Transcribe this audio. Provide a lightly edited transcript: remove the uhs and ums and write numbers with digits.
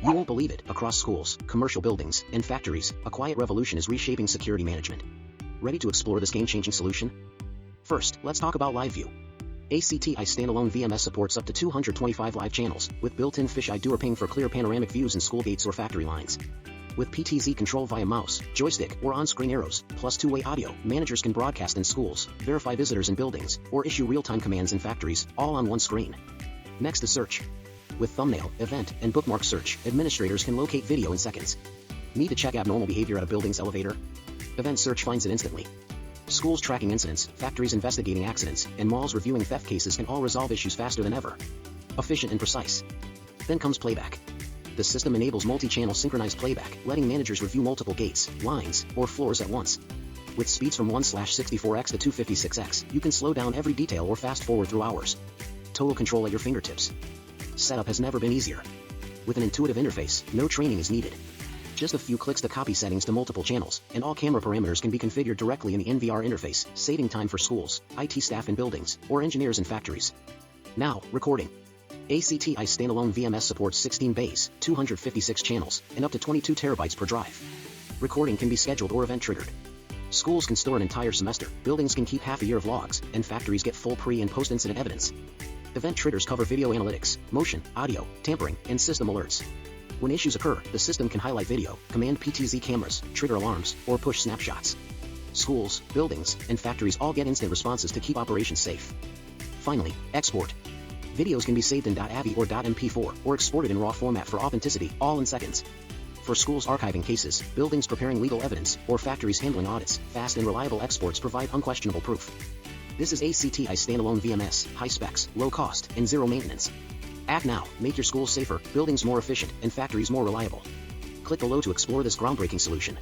You won't believe it, across schools, commercial buildings, and factories, a quiet revolution is reshaping security management. Ready to explore this game-changing solution? First, let's talk about Live View. ACTi Standalone VMS supports up to 225 live channels, with built-in fisheye dewarping for clear panoramic views in school gates or factory lines. With PTZ control via mouse, joystick, or on-screen arrows, plus two-way audio, managers can broadcast in schools, verify visitors in buildings, or issue real-time commands in factories, all on one screen. Next is search. With thumbnail, event, and bookmark search, administrators can locate video in seconds. Need to check abnormal behavior at a building's elevator? Event search finds it instantly. Schools tracking incidents, factories investigating accidents, and malls reviewing theft cases can all resolve issues faster than ever. Efficient and precise. Then comes Playback. The system enables multi-channel synchronized playback, letting managers review multiple gates, lines, or floors at once. With speeds from 1/64x to 256x, you can slow down every detail or fast forward through hours. Total control at your fingertips. Setup has never been easier. With an intuitive interface, no training is needed. Just a few clicks to copy settings to multiple channels, and all camera parameters can be configured directly in the NVR interface, saving time for schools, IT staff in buildings, or engineers in factories. Now, recording. ACTi Standalone VMS supports 16 bays, 256 channels, and up to 22 terabytes per drive. Recording can be scheduled or event-triggered. Schools can store an entire semester, buildings can keep half a year of logs, and factories get full pre- and post-incident evidence. Event triggers cover video analytics, motion, audio, tampering, and system alerts. When issues occur, the system can highlight video, command PTZ cameras, trigger alarms, or push snapshots. Schools, buildings, and factories all get instant responses to keep operations safe. Finally, export. Videos can be saved in .avi or .mp4, or exported in RAW format for authenticity, all in seconds. For schools archiving cases, buildings preparing legal evidence, or factories handling audits, fast and reliable exports provide unquestionable proof. This is ACTi Standalone VMS, high specs, low cost, and zero maintenance. Act now, make your schools safer, buildings more efficient, and factories more reliable. Click below to explore this groundbreaking solution.